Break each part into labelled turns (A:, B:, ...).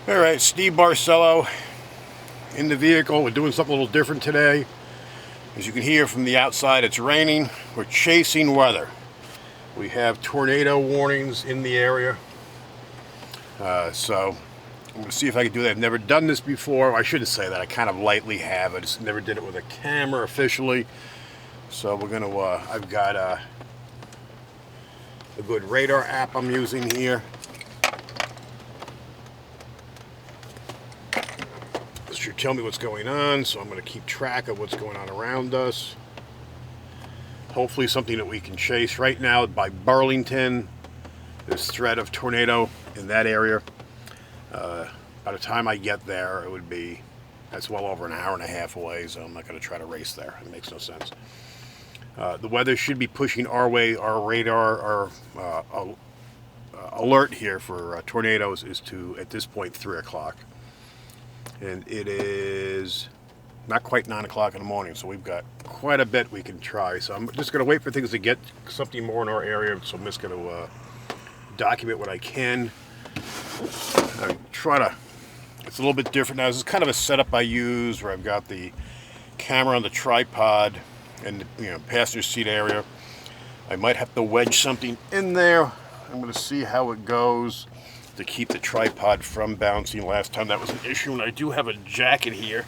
A: Alright, Steve Barcelo in the vehicle. We're doing something a little different today. As you can hear from the outside, it's raining. We're chasing weather. We have tornado warnings in the area. So I'm going to see if I can do that. I've never done this before. I shouldn't say that. I kind of lightly have. I just never did it with a camera officially. So we're going to, I've got a good radar app I'm using here. This should tell me what's going on, so I'm going to keep track of what's going on around us. Hopefully something that we can chase. Right now by Burlington, there's threat of tornado in that area. By the time I get there, it would be, that's well over an hour and a half away, so I'm not going to try to race there. It makes no sense. The weather should be pushing our way. Our radar, our alert here for tornadoes is to, at this point, 3 o'clock. And it is not quite 9 o'clock in the morning, so we've got quite a bit we can try. So I'm just going to wait for things to get something more in our area, so I'm just going to document what I can. I try to, it's a little bit different now. This is kind of a setup I use where I've got the camera on the tripod and the passenger seat area. I might have to wedge something in there. I'm going to see how it goes to keep the tripod from bouncing. Last time that was an issue, and I do have a jacket here,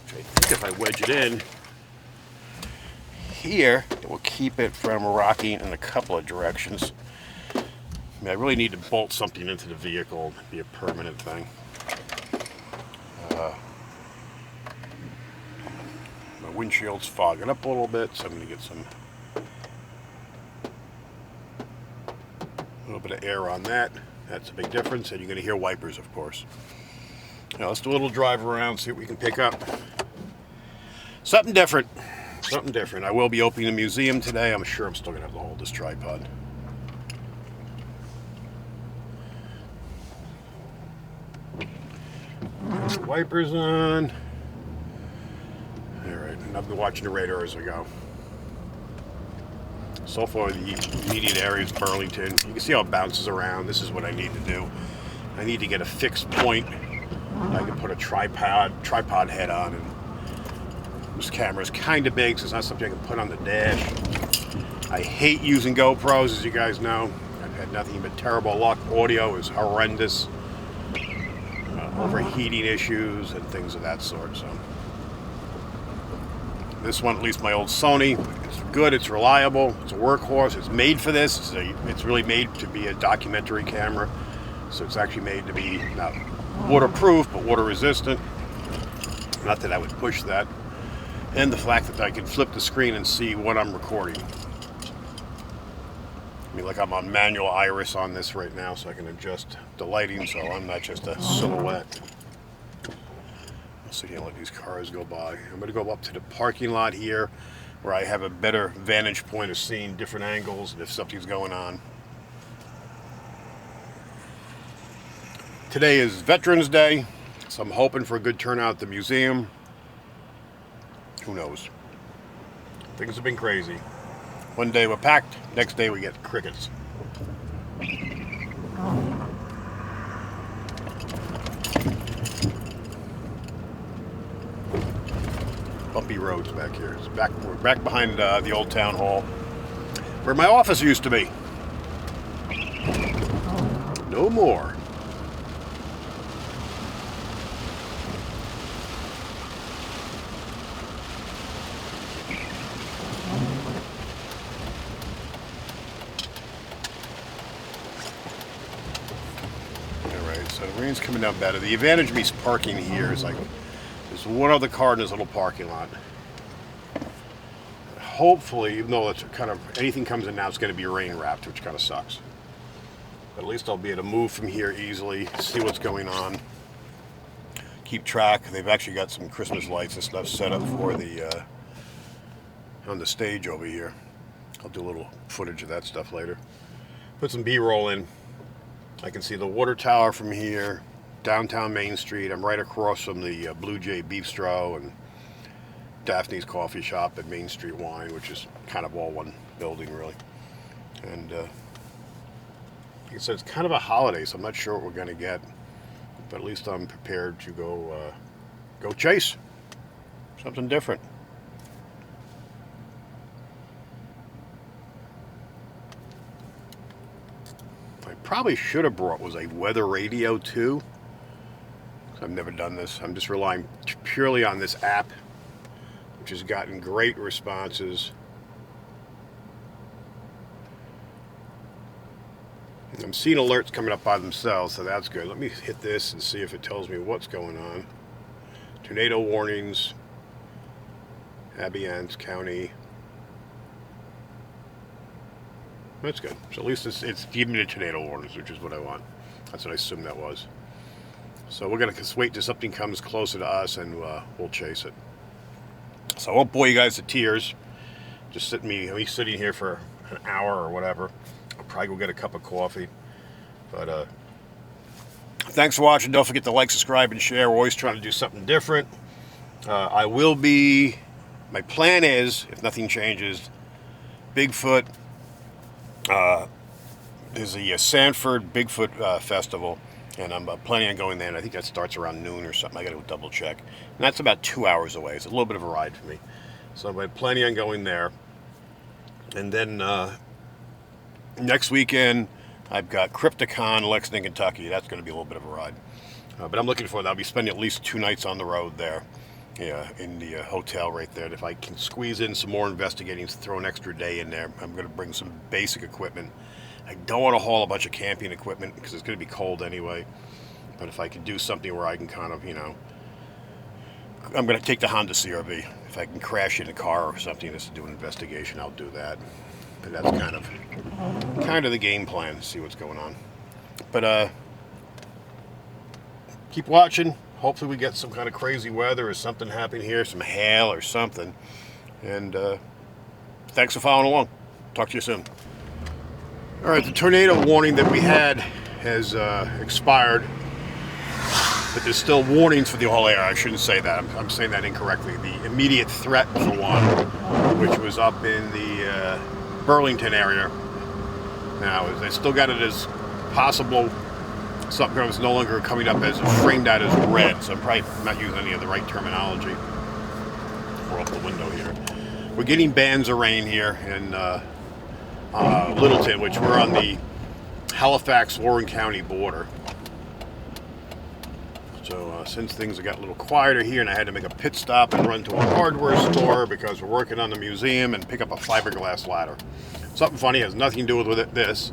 A: which I think if I wedge it in here, it will keep it from rocking in a couple of directions. I mean, I really need to bolt something into the vehicle to be a permanent thing. My windshield's fogging up a little bit, so I'm going to get some little bit of air on that. That's a big difference, and you're going to hear wipers, of course. Now let's do a little drive around, see what we can pick up. Something different. Something different. I will be opening the museum today. I'm sure I'm still going to have to hold this tripod. Wipers on. Alright, and I've been watching the radar as I go. So far, the immediate area is Burlington. You can see how it bounces around. This is what I need to do. I need to get a fixed point. I can put a tripod head on. And this camera is kind of big, so it's not something I can put on the dash. I hate using GoPros, as you guys know. I've had nothing but terrible luck. Audio is horrendous. Overheating issues and things of that sort. So this one, at least my old Sony, it's good, it's reliable, it's a workhorse, it's made for this. It's really made to be a documentary camera. So it's actually made to be not waterproof, but water resistant. Not that I would push that. And the fact that I can flip the screen and see what I'm recording. I mean, like I'm on manual iris on this right now, so I can adjust the lighting so I'm not just a silhouette. I'll sit here and let these cars go by. I'm going to go up to the parking lot here where I have a better vantage point of seeing different angles and if something's going on. Today is Veterans Day, so I'm hoping for a good turnout at the museum. Who knows? Things have been crazy. One day we're packed, next day we get crickets. Bumpy roads back here. We're back behind the old town hall, where my office used to be. No more. So the rain's coming down better. The advantage of me parking here is like there's one other car in this little parking lot. Hopefully, even though it's kind of anything comes in now, it's going to be rain wrapped, which kind of sucks. But at least I'll be able to move from here easily, see what's going on, keep track. They've actually got some Christmas lights and stuff set up for the on the stage over here. I'll do a little footage of that stuff later. Put some B-roll in. I can see the water tower from here, downtown Main Street. I'm right across from the Blue Jay Bistro and Daphne's Coffee Shop at Main Street Wine, which is kind of all one building, really. And like I said, it's kind of a holiday, so I'm not sure what we're going to get. but at least I'm prepared to go chase something different. I probably should have brought was a weather radio too. I've never done this. I'm just relying purely on this app, which has gotten great responses. I'm seeing alerts coming up by themselves, so that's good. Let me hit this and see if it tells me what's going on. Tornado warnings, Abiance County. That's good. So at least it's giving me the tornado warnings, which is what I want. That's what I assumed that was. So we're going to wait till something comes closer to us, and we'll chase it. So I won't bore you guys to tears. Just sitting here for an hour or whatever. I'll probably go get a cup of coffee. But thanks for watching. Don't forget to like, subscribe, and share. We're always trying to do something different. My plan is, if nothing changes, Bigfoot. There's a Sanford Bigfoot Festival, and I'm planning on going there, and I think that starts around noon or something. I got to double check. And that's about 2 hours away. It's a little bit of a ride for me. So I'm planning on going there. And then next weekend, I've got Cryptozoology, Lexington, Kentucky. That's going to be a little bit of a ride. But I'm looking forward to that. I'll be spending at least 2 nights on the road there. Yeah, in the hotel right there. And if I can squeeze in some more investigating, throw an extra day in there, I'm going to bring some basic equipment. I don't want to haul a bunch of camping equipment because it's going to be cold anyway. But if I can do something where I can kind of, I'm going to take the Honda CRV. If I can crash in a car or something just to do an investigation, I'll do that. But that's kind of the game plan to see what's going on. But keep watching. Hopefully we get some kind of crazy weather or something happening here, some hail or something. And thanks for following along. Talk to you soon. All right, the tornado warning that we had has expired, but there's still warnings for the whole area. I shouldn't say that. I'm saying that incorrectly. The immediate threat for one, which was up in the Burlington area. Now, they still got it as possible. Something was no longer coming up as framed out as red, so I'm probably not using any of the right terminology. We're up the window here. We're getting bands of rain here in Littleton, which we're on the Halifax-Warren County border. So since things have got a little quieter here, and I had to make a pit stop and run to a hardware store because we're working on the museum and pick up a fiberglass ladder. Something funny, has nothing to do with this.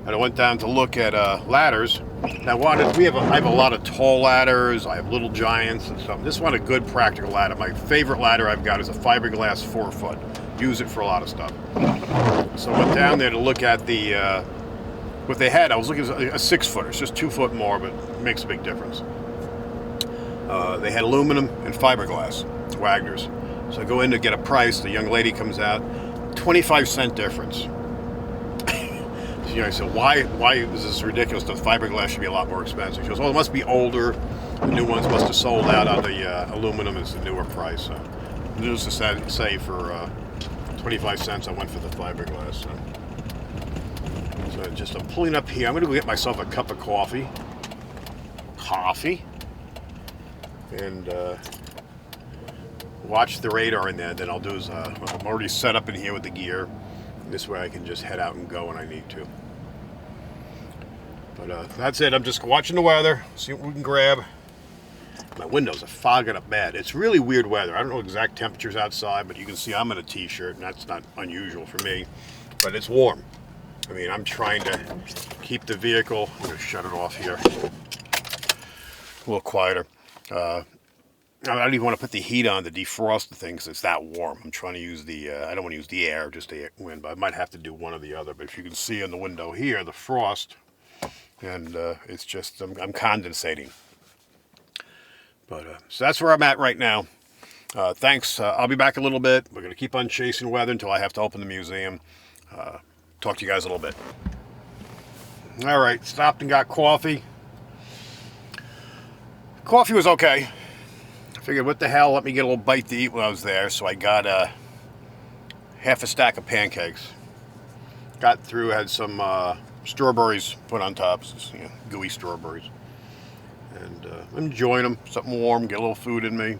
A: And I went down to look at ladders. And I have a lot of tall ladders. I have little giants and stuff. This one a good practical ladder. My favorite ladder I've got is a fiberglass 4-foot. Use it for a lot of stuff. So I went down there to look at the what they had. I was looking at a 6-footer. It's just 2 foot more, but it makes a big difference. They had aluminum and fiberglass, Wagner's. So I go in to get a price. The young lady comes out, 25-cent difference. I said, why is this ridiculous? The fiberglass should be a lot more expensive. She goes, well, it must be older. The new ones must have sold out on the aluminum. It's the newer price. So needless to say, for 25 cents, I went for the fiberglass. So I'm pulling up here. I'm going to go get myself a cup of coffee. And watch the radar in there. Then I'll do is, I'm already set up in here with the gear. This way I can just head out and go when I need to. But that's it. I'm just watching the weather, see what we can grab. My windows are fogging up bad. It's really weird weather. I don't know exact temperatures outside, but you can see I'm in a t-shirt, and that's not unusual for me. But it's warm. I mean, I'm trying to keep the vehicle. I'm going to shut it off here. A little quieter. I don't even want to put the heat on to defrost the thing because it's that warm. I'm trying to use the, I don't want to use the air, just the wind, but I might have to do one or the other. But if you can see in the window here, the frost, and it's just, I'm condensating. But so that's where I'm at right now. Thanks. I'll be back a little bit. We're going to keep on chasing weather until I have to open the museum. Talk to you guys a little bit. All right, stopped and got coffee. Coffee was okay. I figured, what the hell, let me get a little bite to eat when I was there. So I got half a stack of pancakes. Got through, had some strawberries put on top, gooey strawberries. And I'm enjoying them. Something warm, get a little food in me.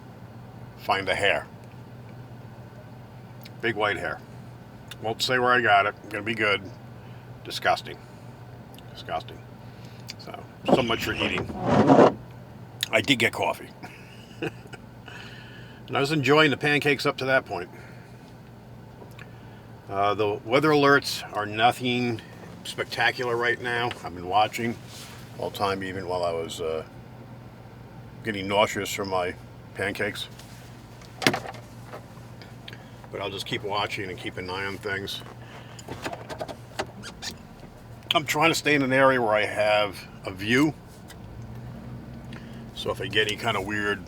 A: Find a hair. Big white hair. Won't say where I got it. Gonna be good. Disgusting. Disgusting. So much for eating. I did get coffee. And I was enjoying the pancakes up to that point. The weather alerts are nothing spectacular right now. I've been watching all the time, even while I was getting nauseous from my pancakes. But I'll just keep watching and keep an eye on things. I'm trying to stay in an area where I have a view. So if I get any kind of weird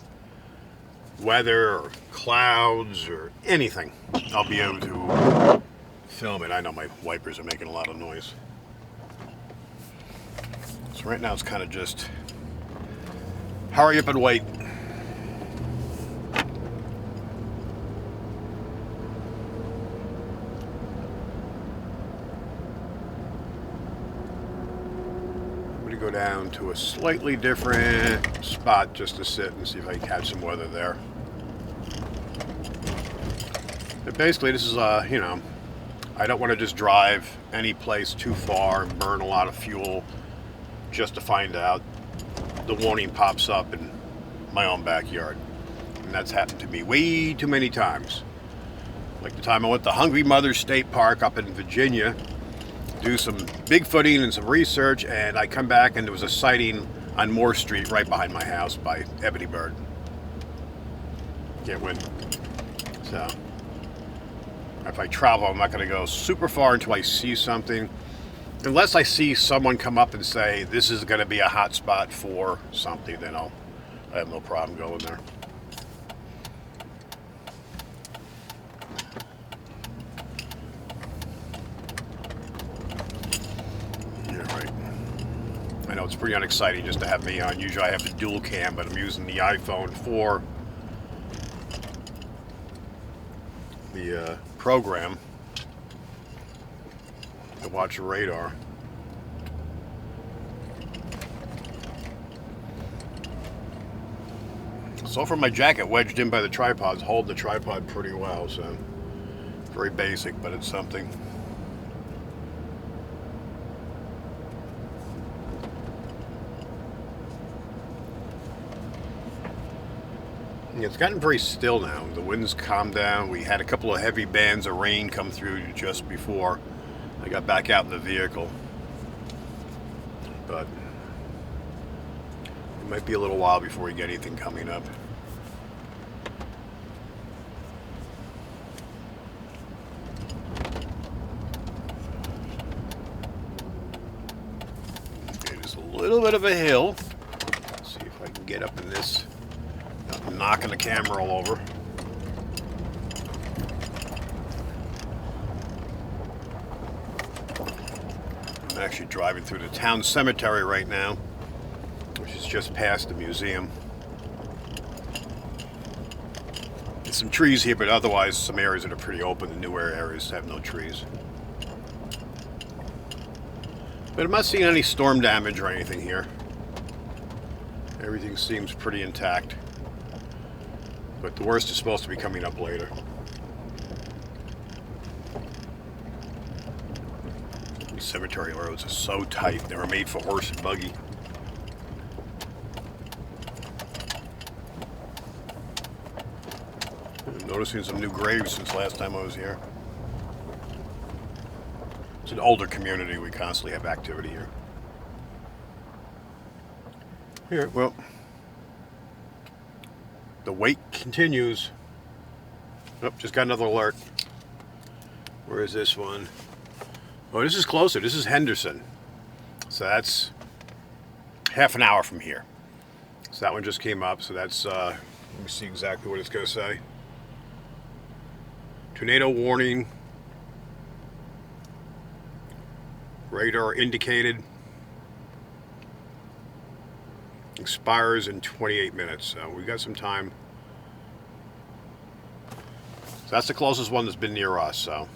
A: weather or clouds or anything, I'll be able to film it. I know my wipers are making a lot of noise. So right now it's kind of just hurry up and wait. Go down to a slightly different spot just to sit and see if I can catch some weather there. But basically this is you know, I don't want to just drive any place too far and burn a lot of fuel just to find out the warning pops up in my own backyard. And that's happened to me way too many times. Like the time I went to Hungry Mother State Park up in Virginia, do some Bigfooting and some research, and I come back and there was a sighting on Moore Street right behind my house by Ebony Bird. Can't win. So if I travel, I'm not going to go super far until I see something. Unless I see someone come up and say this is going to be a hot spot for something, then I have no problem going there. I know it's pretty unexciting just to have me on. Usually I have the dual cam, but I'm using the iPhone for the program to watch the radar. So far my jacket wedged in by the tripod's holding the tripod pretty well, so very basic, but it's something. It's gotten very still now. The wind's calmed down. We had a couple of heavy bands of rain come through just before I got back out in the vehicle. But it might be a little while before we get anything coming up. Okay, just a little bit of a hill. Let's see if I can get up in this. Knocking the camera all over. I'm actually driving through the town cemetery right now, which is just past the museum. There's some trees here, but otherwise some areas that are pretty open. The newer areas have no trees. But I'm not seeing any storm damage or anything here. Everything seems pretty intact. But the worst is supposed to be coming up later. These cemetery roads are so tight. They were made for horse and buggy. I'm noticing some new graves since last time I was here. It's an older community. We constantly have activity here. Here, well, the wait continues. Oh, just got another alert. Where is this one? Oh, this is closer. This is Henderson. So that's half an hour from here. So that one just came up. So that's, let me see exactly what it's going to say. Tornado warning. Radar indicated. Expires in 28 minutes, so we got some time. So that's the closest one that's been near us, so.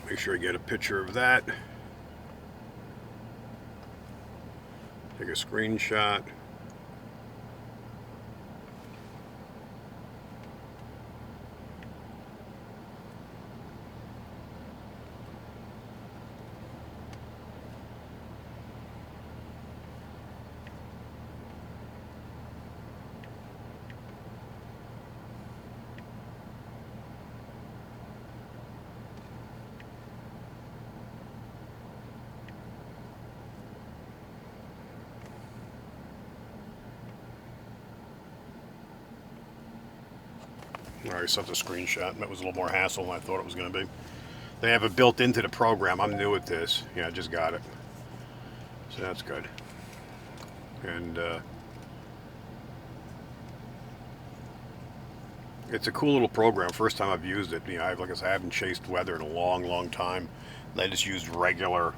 A: Make sure I get a picture of that. Take a screenshot. I already sent the screenshot. That was a little more hassle than I thought it was going to be. They have it built into the program. I'm new at this. Yeah, I just got it. So that's good. And it's a cool little program. First time I've used it. You know, like I said, I haven't chased weather in a long, long time. I just used regular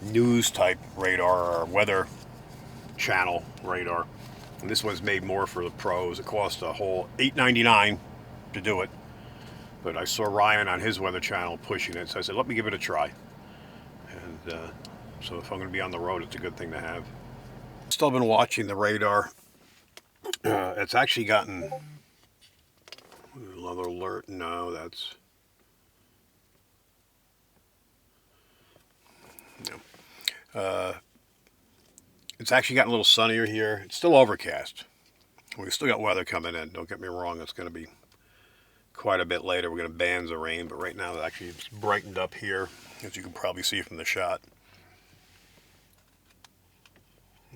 A: news type radar or weather channel radar. And this one's made more for the pros. It cost a whole $8.99 to do it. But I saw Ryan on his weather channel pushing it, so I said, let me give it a try. And so if I'm going to be on the road, it's a good thing to have. Still been watching the radar. It's actually gotten another alert. No, that's no. It's actually gotten a little sunnier here. It's still overcast. We've still got weather coming in. Don't get me wrong. It's going to be quite a bit later. We're going to bands of rain, but right now it actually it's brightened up here, as you can probably see from the shot.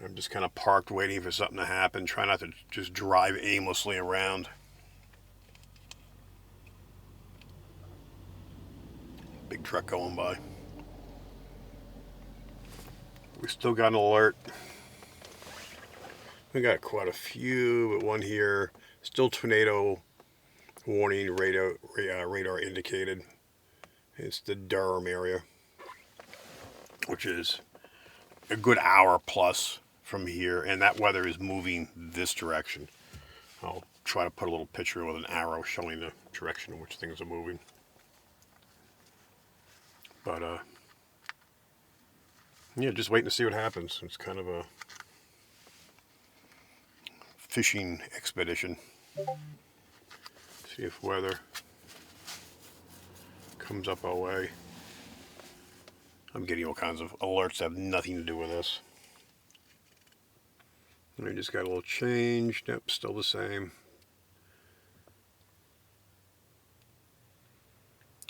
A: I'm just kind of parked waiting for something to happen. Try not to just drive aimlessly around. Big truck going by. We still got an alert. We got quite a few, but one here. Still tornado warning radar indicated. It's the Durham area, which is a good hour plus from here, and that weather is moving this direction. I'll try to put a little picture with an arrow showing the direction in which things are moving. But yeah, just waiting to see what happens. It's kind of a fishing expedition. See if weather comes up our way. I'm getting all kinds of alerts that have nothing to do with this. I just got a little change. Yep, still the same.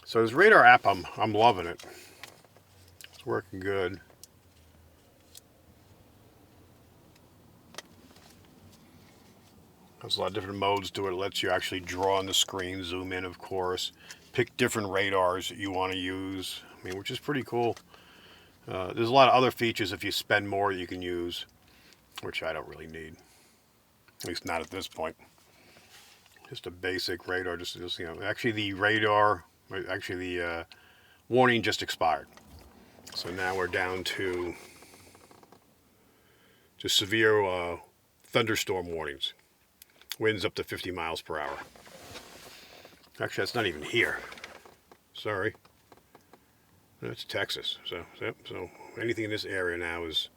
A: So this radar app, I'm loving it. It's working good. There's a lot of different modes to it. It lets you actually draw on the screen, zoom in, of course, pick different radars that you want to use. I mean, which is pretty cool. There's a lot of other features if you spend more you can use, which I don't really need, at least not at this point. Just a basic radar. Just you know, actually the warning just expired. So now we're down to just severe thunderstorm warnings. Winds up to 50 miles per hour. Actually, that's not even here. Sorry. That's Texas. So anything in this area now is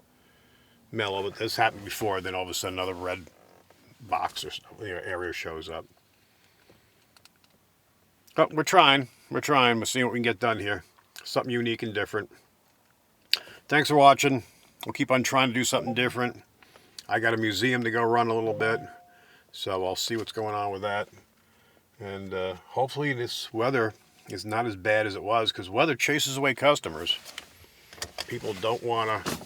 A: mellow. But this happened before. Then all of a sudden, another red box or area shows up. But we're trying. We're seeing what we can get done here. Something unique and different. Thanks for watching. We'll keep on trying to do something different. I got a museum to go run a little bit. So I'll see what's going on with that. And hopefully this weather is not as bad as it was, because weather chases away customers. People don't want to...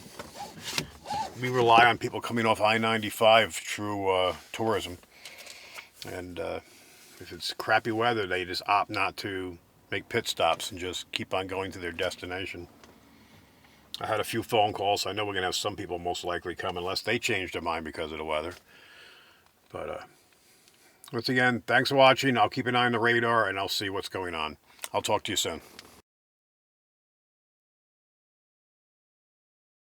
A: We rely on people coming off I-95 through tourism. And if it's crappy weather, they just opt not to make pit stops and just keep on going to their destination. I had a few phone calls. I know we're going to have some people most likely come unless they change their mind because of the weather. But once again, thanks for watching. I'll keep an eye on the radar and I'll see what's going on. I'll talk to you soon.